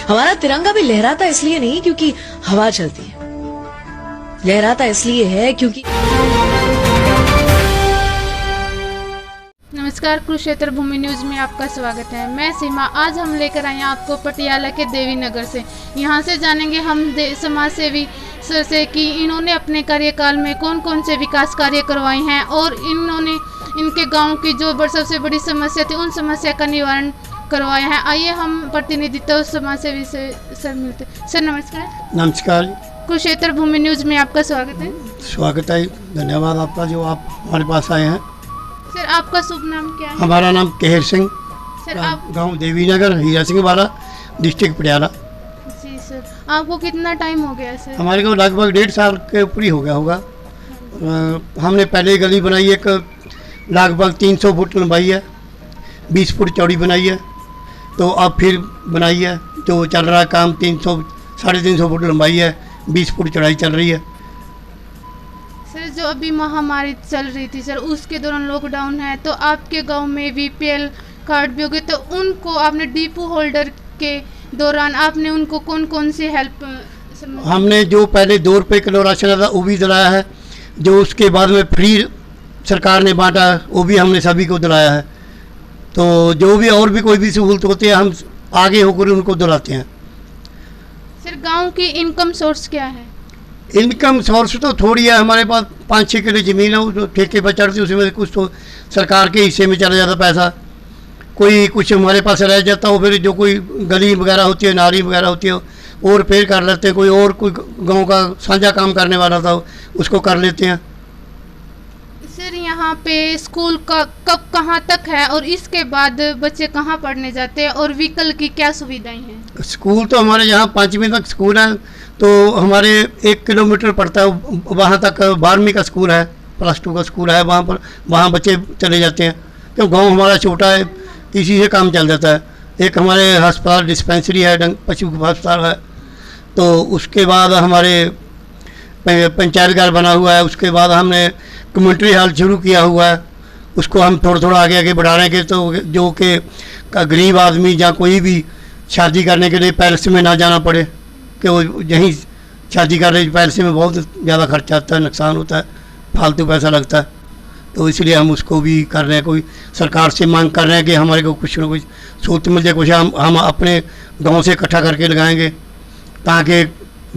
हमारा तिरंगा भी लहराता इसलिए नहीं क्योंकि हवा चलती है, लहराता इसलिए है क्योंकि। नमस्कार, कुरुक्षेत्र भूमि न्यूज में आपका स्वागत है। मैं सीमा। आज हम लेकर आए हैं आपको पटियाला के देवी नगर से। यहाँ से जानेंगे हम समाज सेवी सर से कि इन्होंने अपने कार्यकाल में कौन कौन से विकास कार्य करवाए हैं और इन्होंने इनके गांव की जो सबसे बड़ी समस्या थी उन समस्या का निवारण करवाया है। आइए हम प्रतिनिधित्व समाज सेवी से सर मिलते। सर नमस्कार। नमस्कार। कुरुक्षेत्र भूमि न्यूज में आपका स्वागत है। स्वागत है, धन्यवाद आपका जो आप हमारे पास आए हैं। सर आपका शुभ नाम क्या है? हमारा नाम केहर सिंह, सर आप गांव देवी नगर, हीरा सिंह वाला, डिस्ट्रिक्ट पटियाला। जी सर, आपको कितना टाइम हो गया सर? हमारे को लगभग 1.5 साल के ऊपर ही हो गया होगा। हमने पहले गली बनाई, एक लगभग 300 फुट लंबाई है, 20 फुट चौड़ी बनाई है। तो अब फिर बनाई है, जो चल रहा है काम 300-350 फुट लंबाई है, 20 फुट चौड़ाई चल रही है। सर जो अभी महामारी चल रही थी सर, उसके दौरान लॉकडाउन है, तो आपके गांव में बीपीएल कार्ड भी हो गए, तो उनको आपने डिपो होल्डर के दौरान आपने उनको कौन कौन सी हेल्प? हमने जो पहले 2 रुपये किलो राशन था वो भी दिलाया है, जो उसके बाद में फ्री सरकार ने बांटा वो भी हमने सभी को दिलाया है। तो जो भी और भी कोई भी सहूलत होती है हम आगे होकर उनको दिलाते हैं। सर गांव की इनकम सोर्स क्या है? इनकम सोर्स तो थोड़ी है, हमारे पास 5-6 किलो ज़मीन है, वो ठेके पर चढ़ती, उसमें कुछ तो सरकार के हिस्से में चला जाता पैसा, कोई कुछ हमारे पास रह जाता हो, फिर जो कोई गली वगैरह होती है, नाली वगैरह होती है वो रिपेयर कर लेते हैं, कोई गांव का साझा काम करने वाला था उसको कर लेते हैं। सर यहाँ पे स्कूल का कब कहाँ तक है और इसके बाद बच्चे कहाँ पढ़ने जाते हैं और व्हीकल की क्या सुविधाएं हैं? स्कूल तो हमारे यहाँ 5वीं तक स्कूल है, तो हमारे 1 किलोमीटर पड़ता है वहाँ तक 12वीं का स्कूल है, +2 का स्कूल है, वहाँ बच्चे चले जाते हैं। क्यों गांव हमारा छोटा है, इसी से काम चल जाता है। एक हमारे अस्पताल डिस्पेंसरी है, पशु अस्पताल है, तो उसके बाद हमारे पंचायत घर बना हुआ है, उसके बाद हमने कम्युनिटी हॉल शुरू किया हुआ है, उसको हम थोड़ा आगे आगे बढ़ा रहे हैं। तो जो कि गरीब आदमी या कोई भी शादी करने के लिए पैलेस में ना जाना पड़े, कि वो यहीं शादी कर रहे, पैलेस में बहुत ज़्यादा खर्चा आता है, नुकसान होता है, फालतू पैसा लगता है। तो इसलिए हम उसको भी कर रहे हैं, कोई सरकार से मांग कर रहे हैं कि हमारे को कुछ ना कुछ सूत मिल जाए, कुछ हम अपने गांव से इकट्ठा करके लगाएंगे, ताकि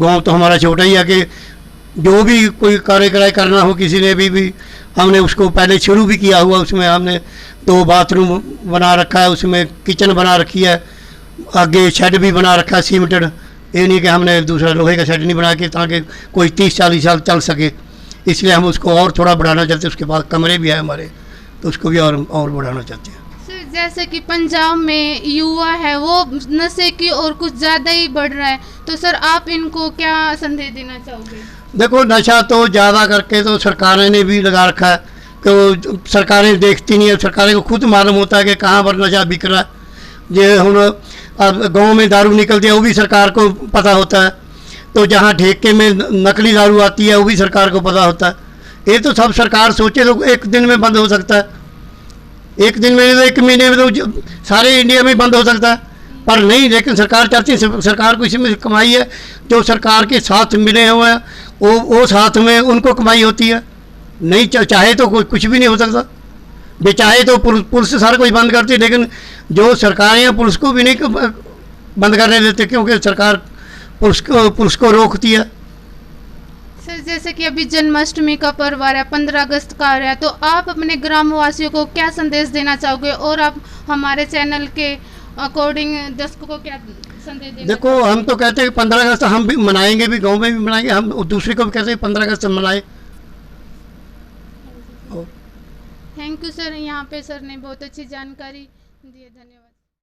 गांव तो हमारा छोटा ही है कि जो भी कोई कार्य करना हो किसी ने भी हमने उसको पहले शुरू भी किया हुआ। उसमें हमने 2 बाथरूम बना रखा है, उसमें किचन बना रखी है, आगे शेड भी बना रखा है सीमेंटेड। ये नहीं कि हमने दूसरा लोहे का शेड नहीं बना के, ताकि कोई 30-40 साल चल सके, इसलिए हम उसको और थोड़ा बढ़ाना चाहते हैं। उसके बाद कमरे भी है हमारे, तो उसको भी और बढ़ाना चाहते हैं। सर जैसे कि पंजाब में युवा है वो नशे की और कुछ ज़्यादा ही बढ़ रहा है, तो सर आप इनको क्या संदेश देना चाहोगे? देखो नशा तो ज़्यादा करके तो सरकारें ने भी लगा रखा है, कि सरकारें देखती नहीं है, सरकारें को खुद मालूम होता है कि कहाँ पर नशा बिक रहा है। ये हम गांव में दारू निकलती है वो भी सरकार को पता होता है, तो जहाँ ठेके में नकली दारू आती है वो भी सरकार को पता होता है। ये तो सब सरकार सोचे तो एक दिन में बंद हो सकता है, एक दिन में, 1 महीने में तो सारे इंडिया में बंद हो सकता है, पर नहीं। लेकिन सरकार चाहती है, सरकार को इसमें कमाई है, जो सरकार के साथ मिले हुए हैं वो साथ में उनको कमाई होती है। नहीं चाहे तो कुछ भी नहीं हो सकता, बेचाहे तो पुलिस सारा कुछ बंद करती है, लेकिन जो सरकारें हैं पुलिस को भी नहीं बंद करने देते, क्योंकि सरकार पुलिस को रोकती है। सर जैसे कि अभी जन्माष्टमी का पर्व आ रहा है, 15 अगस्त का आ रहा है, तो आप अपने ग्रामवासियों को क्या संदेश देना चाहोगे और आप हमारे चैनल के अकॉर्डिंग दर्शकों को क्या संदेश देना? देखो हम तो कहते हैं कि 15 अगस्त हम भी मनाएंगे, भी गांव में भी मनाएंगे, हम दूसरे को भी कहते हैं 15 अगस्त मनाए। थैंक यू सर, यहाँ पे सर ने बहुत अच्छी जानकारी दी है, धन्यवाद।